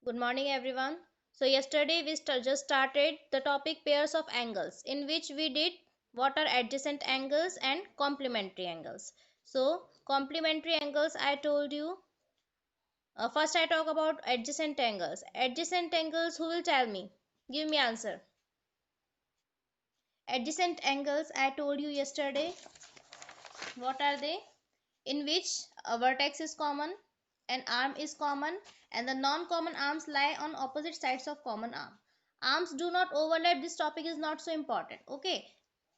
Good morning, everyone. So, yesterday we just started the topic pairs of angles, in which we did what are adjacent angles and complementary angles. So, complementary angles, I told you. First, I talk about adjacent angles. Adjacent angles, who will tell me? Give me answer. Adjacent angles, I told you yesterday. What are they? In which a vertex is common, an arm is common, and the non-common arms lie on opposite sides of common arm. Arms do not overlap. This topic is not so important. Okay.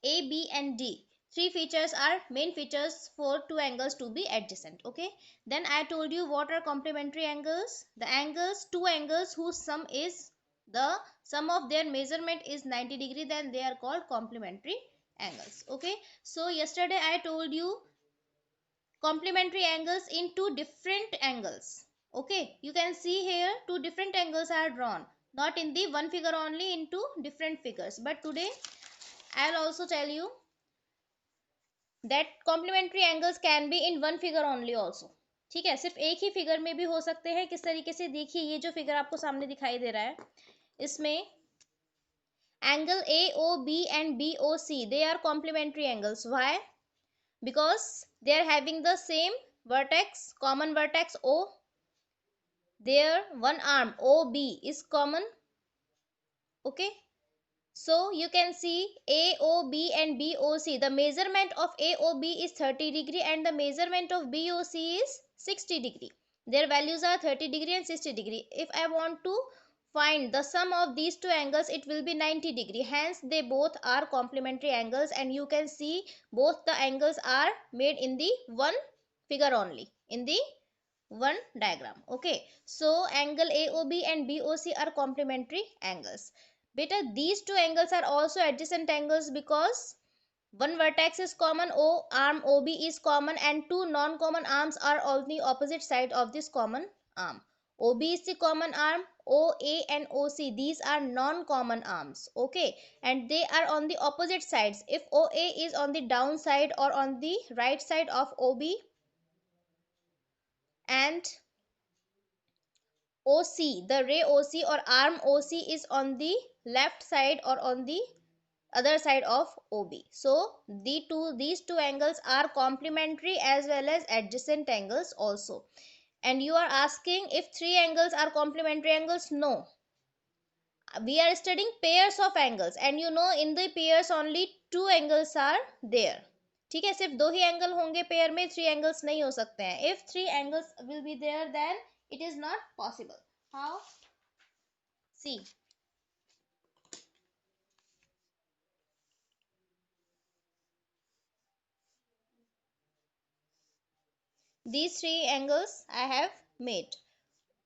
A, B, and D. Three features are main features for two angles to be adjacent. Okay. Then I told you what are complementary angles. The angles, two angles whose the sum of their measurement is 90 degree, then they are called complementary angles. Okay. So yesterday I told you complementary angles in two different angles. Okay, you can see here two different angles are drawn, not in the one figure only, in two different figures. But today I'll also tell you that complementary angles can be in one figure only also. ठीक है, सिर्फ एक ही figure में भी हो सकते हैं. किस तरीके से, देखिए ये जो फिगर आपको सामने दिखाई दे रहा है, इसमें angle AOB and BOC, they are complementary angles. Why? Because they are having the same vertex, common vertex O. Their one arm OB is common. Okay, so you can see AOB and BOC. The measurement of AOB is 30 degree and the measurement of BOC is 60 degree. Their values are 30 degree and 60 degree. If I want to find the sum of these two angles, it will be 90 degree. Hence they both are complementary angles, and you can see both the angles are made in the one figure only, in the one diagram. Okay, so angle AOB and BOC are complementary angles. Beta, these two angles are also adjacent angles because one vertex is common, O arm OB is common, and two non-common arms are on the opposite side of this common arm. OB is the common arm, OA and OC, these are non-common arms. Okay, and they are on the opposite sides. If OA is on the down side or on the right side of OB, and OC, the ray OC or arm OC is on the left side or on the other side of OB. So these two angles are complementary as well as adjacent angles also. And you are asking if three angles are complementary angles? No. We are studying pairs of angles, and you know in the pairs only two angles are there. ठीक है, सिर्फ दो ही angle होंगे pair में, three angles नहीं हो सकते हैं. If three angles will be there, then it is not possible. How? See, these three angles I have made.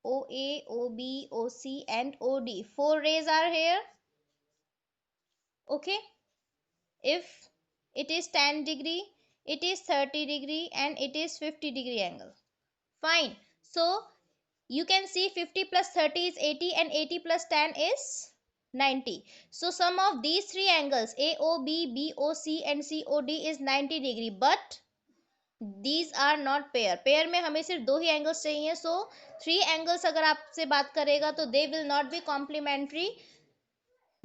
OA, OB, OC, and OD. Four rays are here. Okay. If it is 10 degree, it is 30 degree, and it is 50 degree angle. Fine. So you can see 50 plus 30 is 80 and 80 plus 10 is 90. So sum of these three angles AOB, BOC and COD is 90 degree. But these are not pair में हमें सिर्फ दो ही angles चाहिए. So three angles अगर आपसे बात करेगा तो they will not be complementary.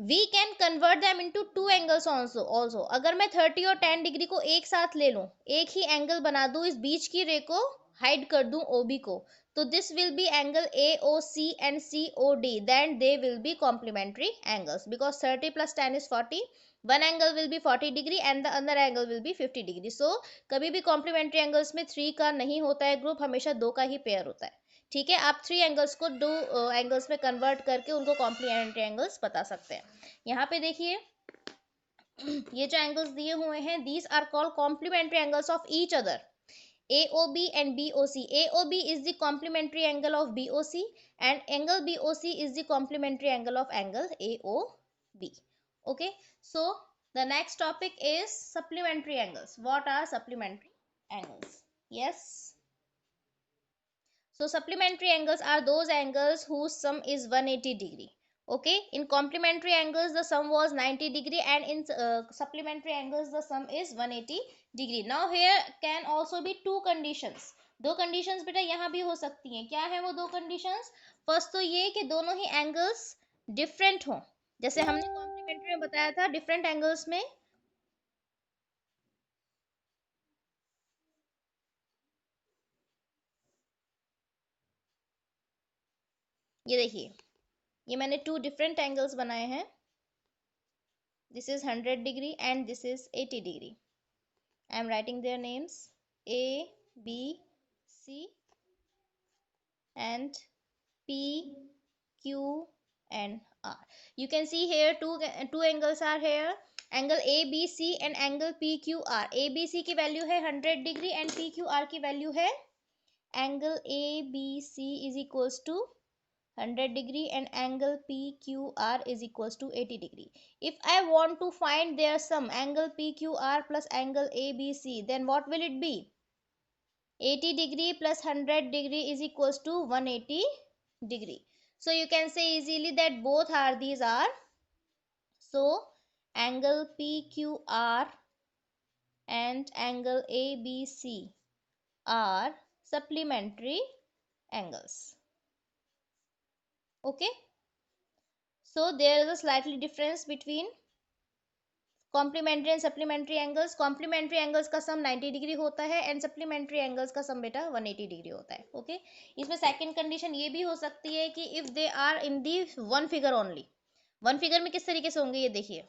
We can convert them into two angles also. अगर मैं 30 और 10 डिग्री को एक साथ ले लूं, एक ही एंगल बना दूं, इस बीच की रे को हाइड कर दूं ओबी को, तो this will be angle A O C and C O D. Then they will be complementary angles because 30 plus 10 is 40. One angle will be 40 degree and the other angle will be 50 degree. So कभी भी complementary angles में three का नहीं होता है group, हमेशा दो का ही पेयर होता है. ठीक है, आप थ्री एंगल्स को दो एंगल्स में कन्वर्ट करके उनको कॉम्प्लीमेंट्री एंगल्स बता सकते हैं. यहाँ पे देखिए ये जो एंगल्स दिए हुए हैं, these are called complementary angles of each other. AOB and BOC. AOB is the complementary angle of BOC and angle BOC is the complementary angle of angle AOB. Okay, so the next topic is supplementary angles. What are supplementary angles? Yes. So supplementary angles are those angles whose sum is 180 degree. Okay, in complementary angles the sum was 90 degree, and in supplementary angles the sum is 180 degree. Now here can also be two conditions. दो conditions बेटा यहाँ भी हो सकती हैं। क्या है वो दो कंडीशंस? फर्स्ट तो ये कि दोनों ही एंगल्स डिफरेंट हों, जैसे हमने कॉम्प्लीमेंट्री में बताया था डिफरेंट एंगल्स में। ये देखिए, ये मैंने टू डिफरेंट एंगल्स बनाए हैं। This is 100 degree and this is 80 degree. I am writing their names A, B, C and P, Q and R. You can see here two angles are here. Angle ABC and angle PQR. ABC की value है 100 degree and PQR की value है, angle ABC is equals to 100 degree and angle PQR is equals to 80 degree. If I want to find their sum, angle PQR plus angle ABC, then what will it be? 80 degree plus 100 degree is equals to 180 degree. So you can say easily that both are these are, so angle PQR and angle ABC are supplementary angles. Okay, so there is a slightly difference between complementary and supplementary angles. Complementary angles का sum 90 degree होता है and supplementary angles का सम बेटा 180 degree होता है। Okay, इसमें second condition ये भी हो सकती है कि if they are in the one figure only. One figure में किस तरीके से होंगे ये देखिए,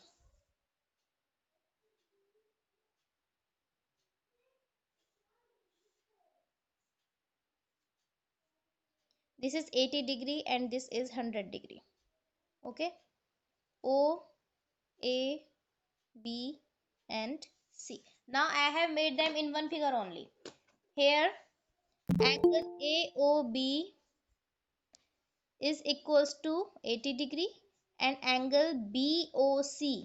this is 80 degree and this is 100 degree. Okay, O, A, B and C. Now I have made them in one figure only. Here angle AOB is equals to 80 degree and angle BOC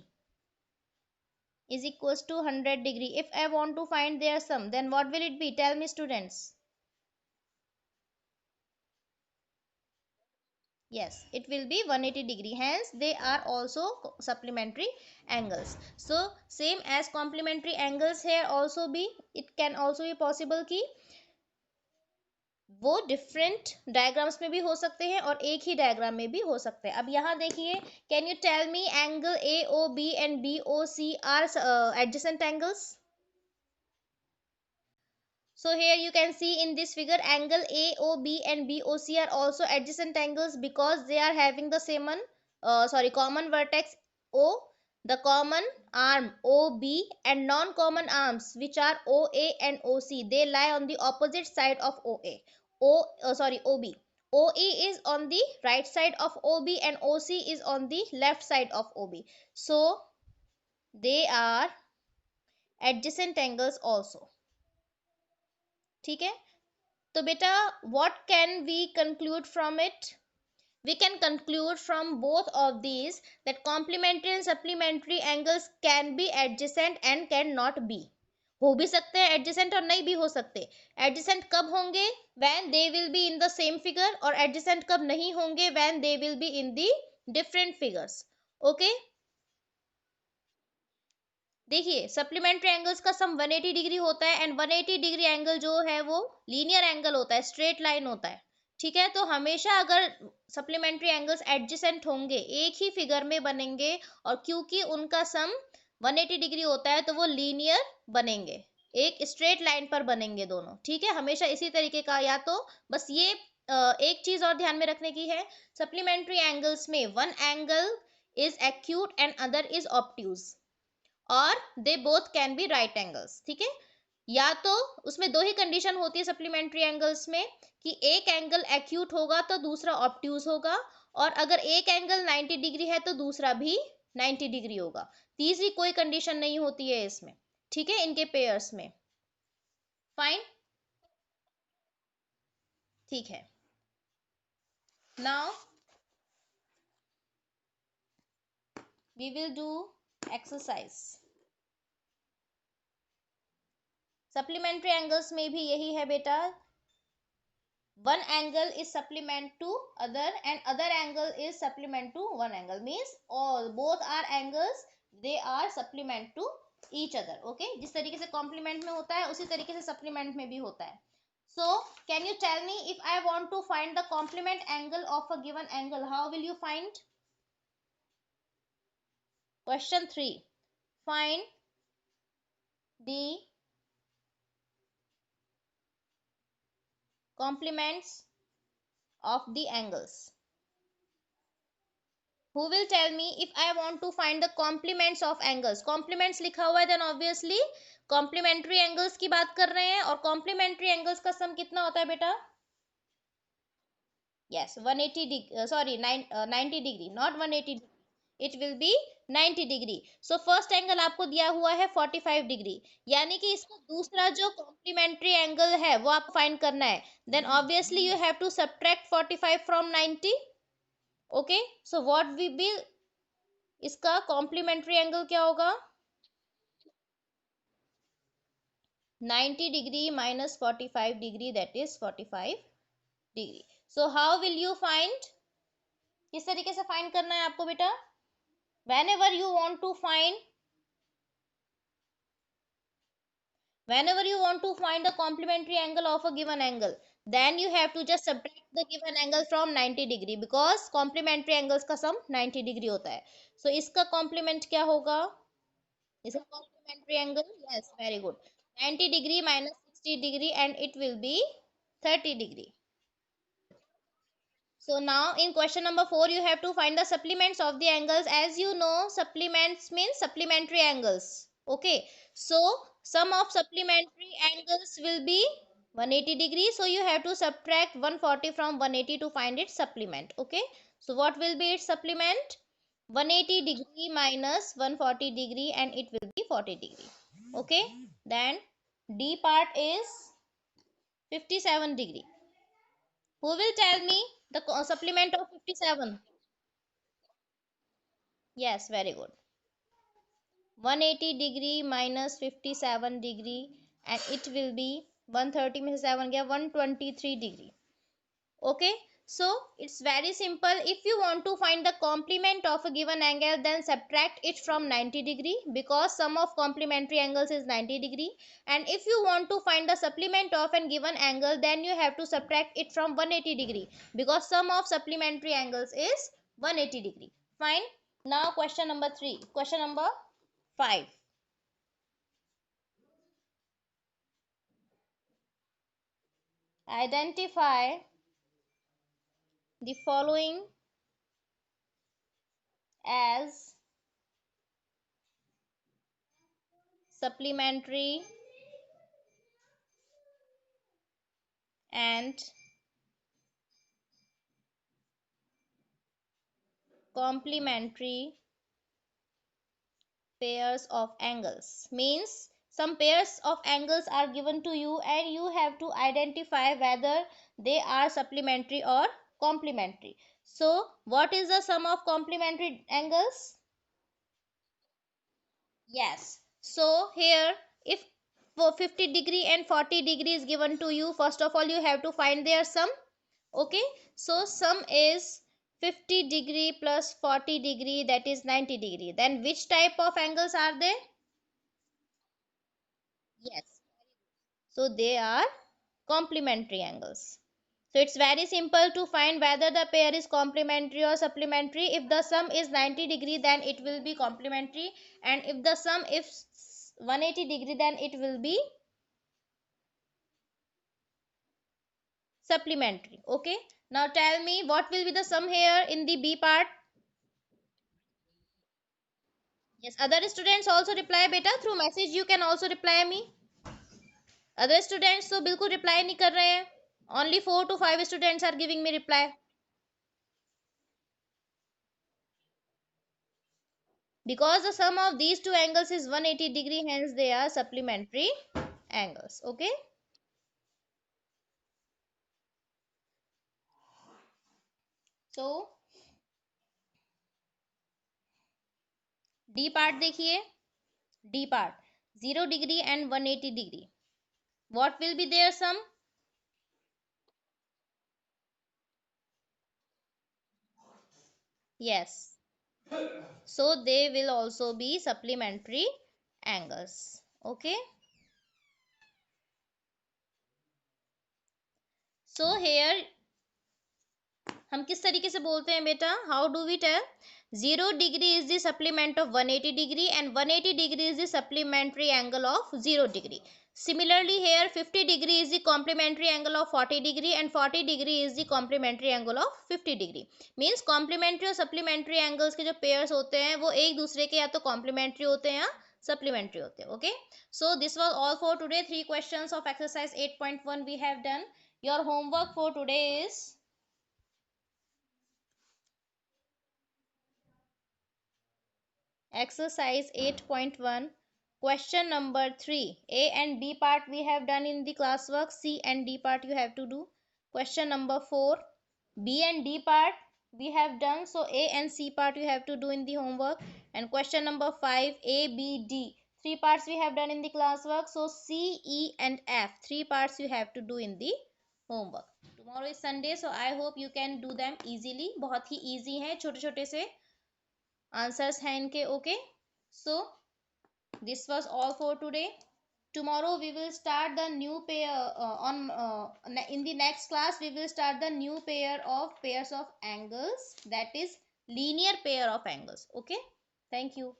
is equals to 100 degree. If I want to find their sum, then what will it be? Tell me students. Yes, it will be 180 degree. Hence, they are also supplementary angles. So, same as complementary angles here also be, it can also be possible कि वो different diagrams में भी हो सकते हैं और एक ही diagram में भी हो सकते हैं। अब यहाँ देखिए, can you tell me angle AOB and BOC are adjacent angles? So here you can see in this figure angle AOB and BOC are also adjacent angles because they are having the same common vertex O, the common arm OB and non-common arms which are OA and OC. They lie on the opposite side of OA. OB. OE is on the right side of OB and OC is on the left side of OB. So they are adjacent angles also. ठीक है, तो बेटा what can we conclude from it? We can conclude from both of these that complementary and supplementary angles can be adjacent and cannot be. हो भी सकते हैं adjacent और नहीं भी हो सकते। adjacent कब होंगे? when they will be in the same figure, और adjacent कब नहीं होंगे? when they will be in the different figures. okay, देखिए सप्लीमेंट्री एंगल्स का सम 180 डिग्री होता है एंड 180 डिग्री एंगल जो है वो लीनियर एंगल होता है, स्ट्रेट लाइन होता है। ठीक है, तो हमेशा अगर सप्लीमेंट्री एंगल्स एडजेसेंट होंगे, एक ही फिगर में बनेंगे और क्योंकि उनका सम 180 डिग्री होता है तो वो लीनियर बनेंगे, एक स्ट्रेट लाइन पर बनेंगे दोनों। ठीक है, हमेशा इसी तरीके का, या तो बस ये एक चीज और ध्यान में रखने की है, सप्लीमेंट्री एंगल्स में one angle is acute and other is obtuse और they both can be right angles. ठीक है, या तो उसमें दो ही कंडीशन होती है सप्लीमेंट्री एंगल्स में कि एक एंगल एक्यूट होगा तो दूसरा ऑब्ट्यूज होगा, और अगर एक एंगल 90 डिग्री है तो दूसरा भी 90 डिग्री होगा। तीसरी कोई कंडीशन नहीं होती है इसमें। ठीक है, इनके पेयर्स में। फाइन, ठीक है। Now we will do exercise. Supplementary angles में भी यही है बेटा, one angle is supplement to other and other angle is supplement to one angle, means all both are angles, they are supplement to each other. okay, जिस तरीके से complement में होता है उसी तरीके से supplement में भी होता है। So can you tell me, if I want to find the complement angle of a given angle, how will you find? Question 3. Find the complements of the angles. Who will tell me, if I want to find the complements of angles? Complements लिखा हुआ है, then obviously complementary angles की बात कर रहे हैं, और complementary angles का सम कितना होता है बेटा? Yes, 180 degree, sorry, 90 degree, not 180 degree. It will be 90 degree. So first angle आपको दिया हुआ है 45 degree, यानी कि इसका दूसरा जो complementary angle है वो आपको find करना है. Then obviously you have to subtract 45 from 90. Okay, so what will be इसका complementary angle क्या होगा? 90 degree minus 45 degree, that is 45 degree. So how will you find? किस तरीके से find करना है आपको बेटा? Whenever you want to find the complementary angle of a given angle, then you have to just subtract the given angle from 90 degree, because complementary angles का sum 90 degree होता है. So इसका complement क्या होगा? इसका complementary angle, yes, very good, 90 degree minus 60 degree, and it will be 30 degree. So now in question number 4, you have to find the supplements of the angles. As you know, supplements means supplementary angles. Okay. So sum of supplementary angles will be 180 degrees. So you have to subtract 140 from 180 to find its supplement. Okay. So what will be its supplement? 180 degree minus 140 degree, and it will be 40 degree. Okay. Then D part is 57 degree. Who will tell me the supplement of 57? Yes, very good. 180 degree minus 57 degree, and it will be 130 में से 7 गया 123 degree. Okay, so it's very simple. If you want to find the complement of a given angle, then subtract it from 90 degree, because sum of complementary angles is 90 degree. And if you want to find the supplement of a given angle, then you have to subtract it from 180 degree, because sum of supplementary angles is 180 degree. Fine. Now question number 3. Question number 5. Identify the following as supplementary and complementary pairs of angles. Means some pairs of angles are given to you, and you have to identify whether they are supplementary or complementary. So what is the sum of complementary angles? Yes. So here, if for 50 degree and 40 degree is given to you, first of all you have to find their sum. Okay, so sum is 50 degree plus 40 degree, that is 90 degree. Then which type of angles are they? Yes, so they are complementary angles. So it's very simple to find whether the pair is complementary or supplementary. If the sum is 90 degree, then it will be complementary, and if the sum is 180 degree, then it will be supplementary. Okay, now tell me what will be the sum here in the B part. Yes, other students also reply beta through message. You can also reply me. Other students तो बिल्कुल reply नहीं कर रहे हैं. Only 4 to 5 students are giving me reply. Because the sum of these two angles is 180 degree, hence they are supplementary angles. Okay. So D part देखिए. D part 0 degree and 180 degree. What will be their sum? Yes. So they will also be supplementary angles. Okay. So here हम किस तरीके से बोलते हैं बेटा, how do we tell, 0 degree is the supplement of 180 degree and 180 degree is the supplementary angle of 0 degree. Similarly here 50 degree is the complementary angle of 40 degree and 40 degree is the complementary angle of 50 degree. Means complementary और supplementary angles के जो pairs होते हैं वो एक दूसरे के या तो complementary होते हैं या supplementary होते हैं. Okay, so this was all for today. 3 questions of exercise 8.1 we have done. Your homework for today is exercise 8.1, question number 3. A and B part we have done in the classwork. C and D part you have to do. Question number 4. B and D part we have done. So A and C part you have to do in the homework. And question number 5. A, B, D. 3 parts we have done in the classwork. So C, E and F. 3 parts you have to do in the homework. Tomorrow is Sunday. So I hope you can do them easily. बहुत ही easy है, छोटे छोटे से answers हैं इनके. Okay, so this was all for today. Tomorrow we will start the new pair on in the next class we will start the new pairs of angles, that is linear pair of angles. Okay, thank you.